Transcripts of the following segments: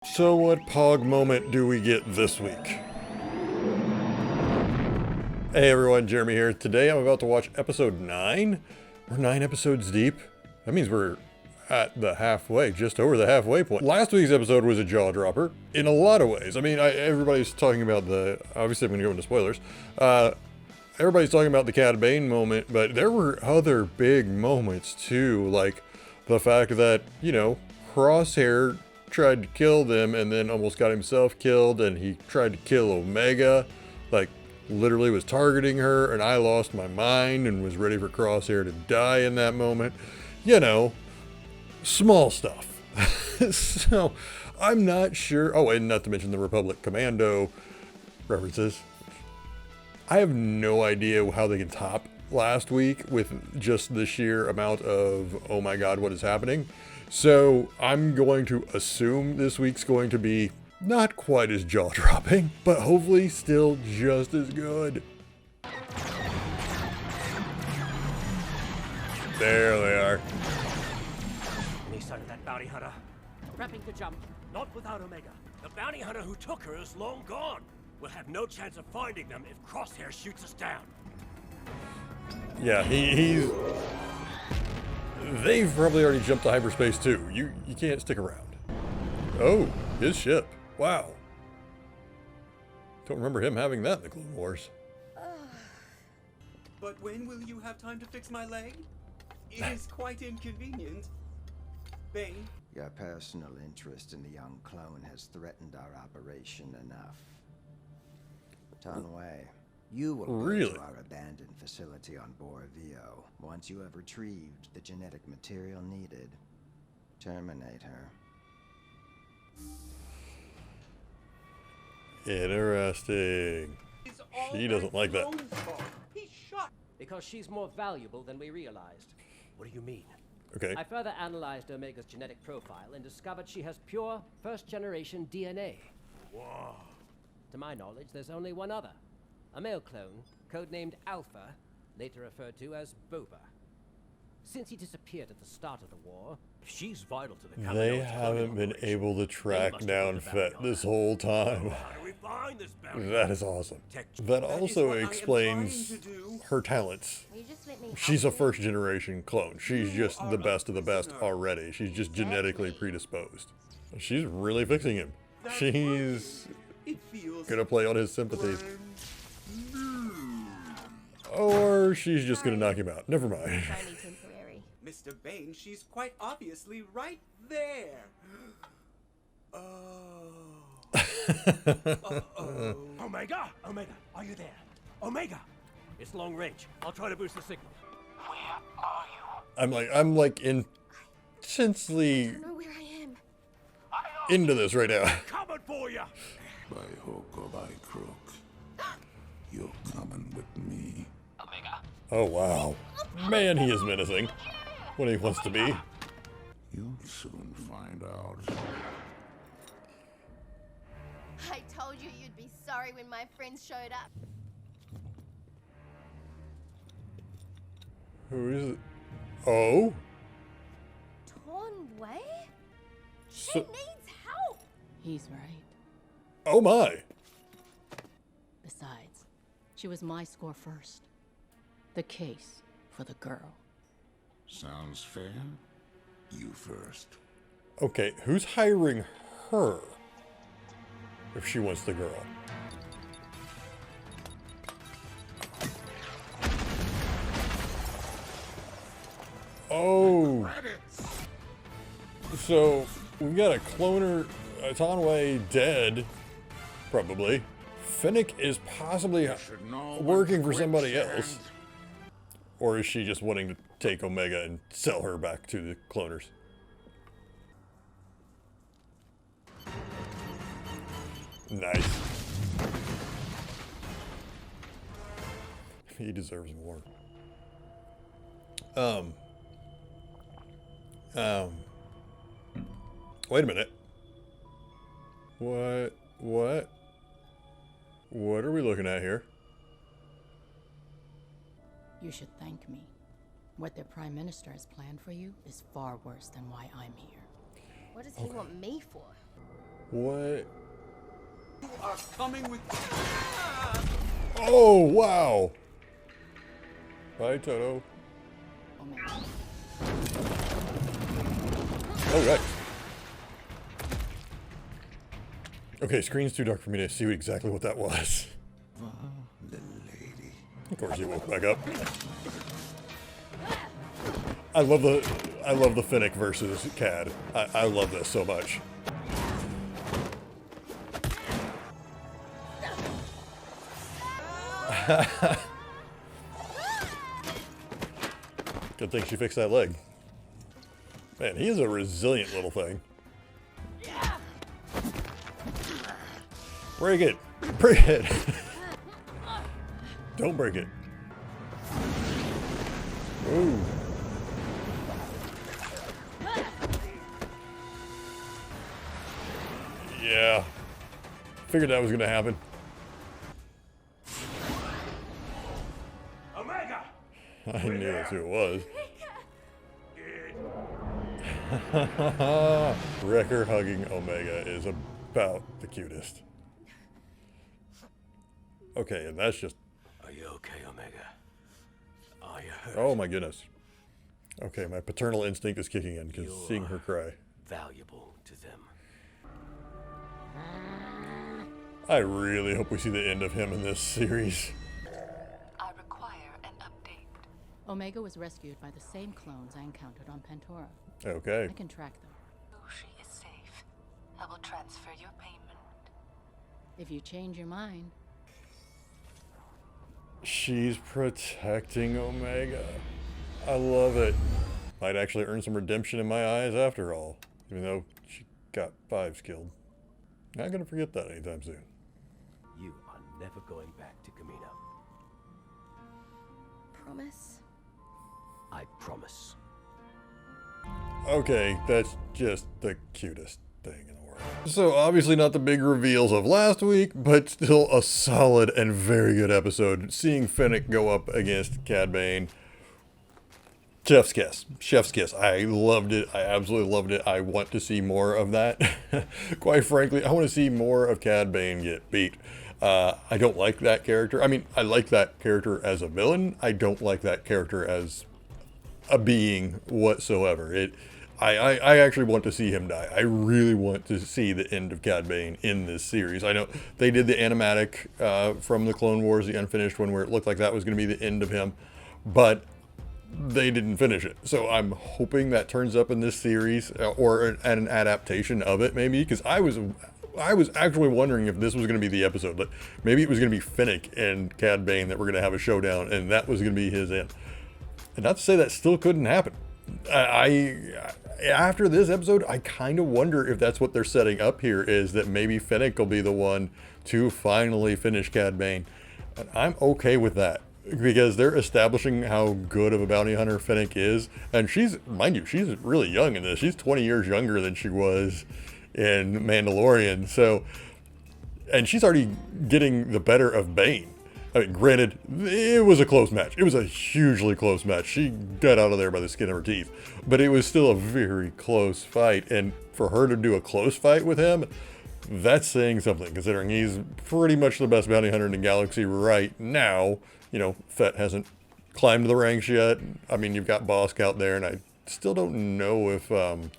So what Pog moment do we get this week? Hey everyone, Jeremy here. Today I'm about to watch episode 9. We're 9 episodes deep. That means we're at the halfway, just over the halfway point. Last week's episode was a jaw dropper in a lot of ways. I mean, everybody's talking about obviously I'm gonna go into spoilers. Everybody's talking about the Cad Bane moment, but there were other big moments too, like the fact that, Crosshair tried to kill them and then almost got himself killed, and he tried to kill Omega, like literally was targeting her, and I lost my mind and was ready for Crosshair to die in that moment. Small stuff. So I'm not sure. Oh, and not to mention the Republic Commando references. I have no idea how they can top last week with just the sheer amount of, oh my god, what is happening? So I'm going to assume this week's going to be not quite as jaw-dropping, but hopefully still just as good. There they are. Any sign of that bounty hunter? Prepping to jump. Not without Omega. The bounty hunter who took her is long gone. We'll have no chance of finding them if Crosshair shoots us down. Yeah, they've probably already jumped to hyperspace too. You can't stick around. Oh, his ship. Wow. Don't remember him having that in the Clone Wars. But when will you have time to fix my leg? It is quite inconvenient. Bane? Your personal interest in the young clone has threatened our operation enough. Tanway, you will go to our abandoned facility on Borvio. Once you have retrieved the genetic material needed, terminate her. Interesting. She doesn't like that. He's shot. Because she's more valuable than we realized. What do you mean? Okay. I further analyzed Omega's genetic profile and discovered she has pure first-generation DNA. Whoa. To my knowledge, there's only one other. A male clone, codenamed Alpha, later referred to as Boba. Since he disappeared at the start of the war, She's vital to the They haven't been able to track down Fett this whole time. How do we find this bounty? That is awesome. That also what I am explains trying to do. her talents. Will you just let me help She's a you? first generation clone. She's just the best of the best already. She's just genetically predisposed. She's really fixing him. She's It feels gonna play on his sympathies. Or she's just gonna knock him out. Never mind. Only temporary. Mr. Bane, she's quite obviously right there. Oh. Uh-oh. Omega! Omega, are you there? Omega! It's long range. I'll try to boost the signal. Where are you? I'm like I intensely don't know where I am. into this right now. Coming for you! By hook or by crook, you're coming with me. Oh wow. Man, he is menacing when he wants to be. You'll soon find out. I told you you'd be sorry when my friends showed up. Who is it? Oh? Tornway? She So- needs help. He's right. Oh my. Besides, she was my score first. The case for the girl. Sounds fair? You first. Okay, who's hiring her? If she wants the girl. Oh. So, we've got a cloner, Tanway dead, probably. Finnick is possibly working for somebody else. Or is she just wanting to take Omega and sell her back to the cloners? Nice. He deserves more. Wait a minute. What are we looking at here? You should thank me. What their prime minister has planned for you is far worse than why I'm here. What does he want me for? What? You are coming with. Oh, wow. Bye, Toto. Omega. Oh, right. Okay, screen's too dark for me to see exactly what that was. Little lady. Of course he woke back up. I love the Finnick versus Cad. I love this so much. Good thing she fixed that leg. Man, he is a resilient little thing. Break it! Break it! Don't break it. Ooh. Yeah. Figured that was gonna happen. Omega! I knew that's who it was. Wrecker hugging Omega is about the cutest. Okay, and that's just... Are you okay, Omega? Are you hurt? Oh my goodness. Okay, my paternal instinct is kicking in because You're seeing her cry. valuable to them. I really hope we see the end of him in this series. I require an update. Omega was rescued by the same clones I encountered on Pantora. Okay. I can track them. Lucy is safe. I will transfer your payment. If you change your mind, She's protecting Omega. I love it. Might actually earn some redemption in my eyes after all, even though she got 5 killed. Not gonna forget that anytime soon. You are never going back to Kamino. Promise? I promise. Okay, that's just the cutest thing in the world. So obviously not the big reveals of last week, but still a solid and very good episode. Seeing Finnick go up against Cad Bane. Chef's kiss. Chef's kiss. I loved it. I absolutely loved it. I want to see more of that. Quite frankly, I want to see more of Cad Bane get beat. I don't like that character. I mean, I like that character as a villain. I don't like that character as a being whatsoever. I actually want to see him die. I really want to see the end of Cad Bane in this series. I know they did the animatic from the Clone Wars, the unfinished one, where it looked like that was going to be the end of him, but they didn't finish it. So I'm hoping that turns up in this series, or an adaptation of it, maybe, because I was actually wondering if this was going to be the episode. Like, maybe it was going to be Finnick and Cad Bane that were going to have a showdown, and that was going to be his end. And not to say that still couldn't happen. After this episode, I kind of wonder if that's what they're setting up here, is that maybe Finnick will be the one to finally finish Cad Bane. And I'm okay with that, because they're establishing how good of a bounty hunter Finnick is. And she's, mind you, she's really young in this. She's 20 years younger than she was in Mandalorian. So, and she's already getting the better of Bane. I mean, granted, it was a close match. It was a hugely close match. She got out of there by the skin of her teeth. But it was still a very close fight. And for her to do a close fight with him, that's saying something, considering he's pretty much the best bounty hunter in the galaxy right now. You know, Fett hasn't climbed the ranks yet. I mean, you've got Bosk out there, and I still don't know if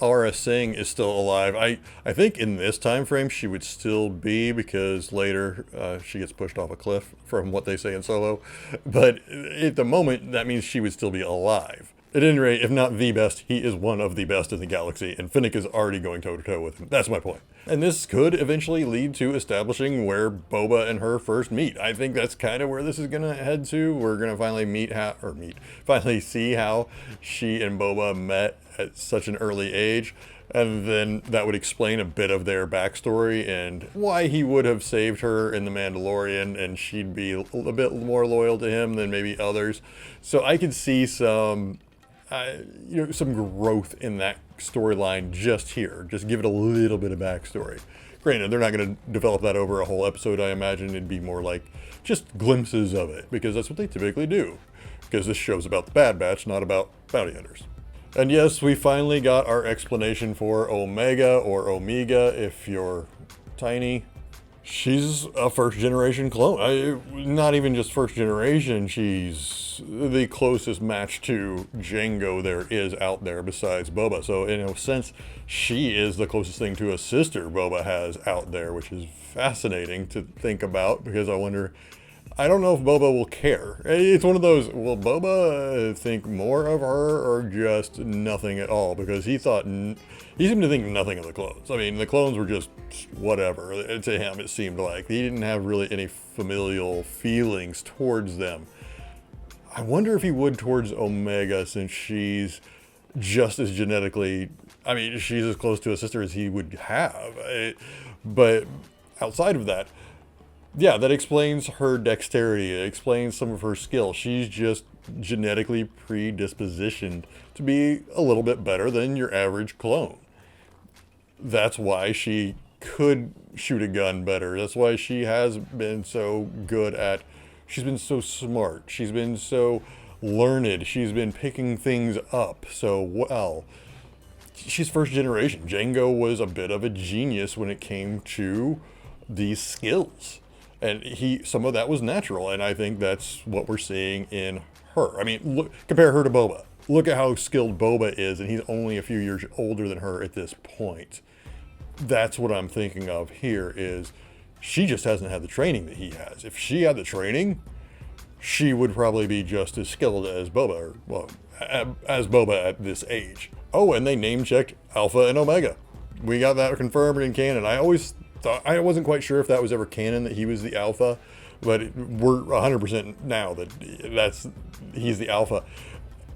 Aura Singh is still alive. I think in this time frame she would still be, because later she gets pushed off a cliff from what they say in Solo. But at the moment, that means she would still be alive. At any rate, if not the best, he is one of the best in the galaxy, and Finnick is already going toe-to-toe with him. That's my point. And this could eventually lead to establishing where Boba and her first meet. I think that's kind of where this is going to head to. We're going to finally finally see how she and Boba met at such an early age. And then that would explain a bit of their backstory and why he would have saved her in The Mandalorian, and she'd be a bit more loyal to him than maybe others. So I could see some growth in that storyline just here. Just give it a little bit of backstory. Granted, they're not going to develop that over a whole episode. I imagine it'd be more like just glimpses of it, because that's what they typically do. Because this show's about the Bad Batch, not about bounty hunters. And yes, we finally got our explanation for Omega, or Omega if you're tiny. She's a first generation clone. Not even just first generation, she's the closest match to Django there is out there besides Boba. So in a sense, she is the closest thing to a sister Boba has out there, which is fascinating to think about, because I wonder, I don't know if Boba will care. It's one of those, will Boba think more of her or just nothing at all? Because he seemed to think nothing of the clones. I mean, the clones were just whatever. To him, it seemed like. He didn't have really any familial feelings towards them. I wonder if he would towards Omega, since she's just as genetically, I mean, she's as close to a sister as he would have. But outside of that, yeah, that explains her dexterity. It explains some of her skill. She's just genetically predispositioned to be a little bit better than your average clone. That's why she could shoot a gun better. That's why she has been so good at, she's been so smart. She's been so learned. She's been picking things up so well. She's first generation. Django was a bit of a genius when it came to these skills. And some of that was natural, and I think that's what we're seeing in her. I mean, look, compare her to Boba. Look at how skilled Boba is, and he's only a few years older than her at this point. That's what I'm thinking of here, is she just hasn't had the training that he has. If she had the training, she would probably be just as skilled as Boba, or, well, as Boba at this age. Oh, and they name-checked Alpha and Omega. We got that confirmed in canon. I wasn't quite sure if that was ever canon, that he was the Alpha, but we're 100% now that he's the Alpha.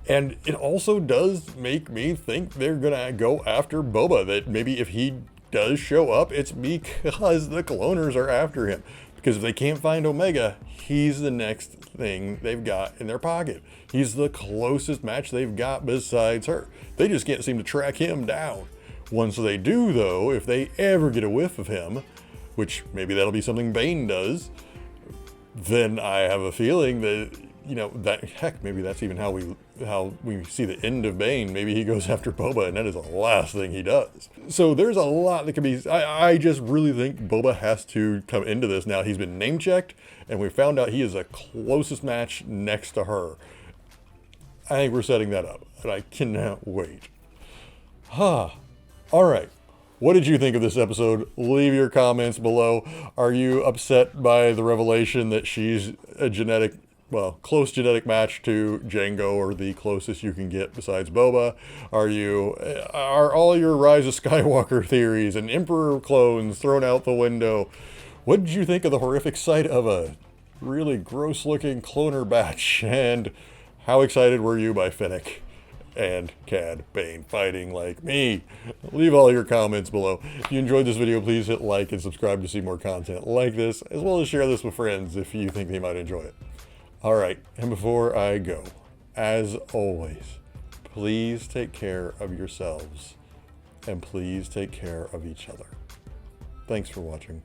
And it also does make me think they're gonna go after Boba, that maybe if he does show up, it's because the cloners are after him. Because if they can't find Omega, he's the next thing they've got in their pocket. He's the closest match they've got besides her. They just can't seem to track him down. Once they do, though, if they ever get a whiff of him, which maybe that'll be something Bane does, then I have a feeling that, you know, that, heck, maybe that's even how we see the end of Bane. Maybe he goes after Boba, and that is the last thing he does. So there's a lot that can be, I just really think Boba has to come into this now. He's been name-checked, and we found out he is the closest match next to her. I think we're setting that up, and I cannot wait. All right. What did you think of this episode? Leave your comments below. Are you upset by the revelation that she's a close genetic match to Django, or the closest you can get besides Boba? Are all your Rise of Skywalker theories and Emperor clones thrown out the window? What did you think of the horrific sight of a really gross-looking cloner batch? And how excited were you by Fennec and Cad Bane fighting like me? Leave all your comments below. If you enjoyed this video, please hit like and subscribe to see more content like this, as well as share this with friends if you think they might enjoy it. All right, and before I go, as always, please take care of yourselves, and please take care of each other. Thanks for watching.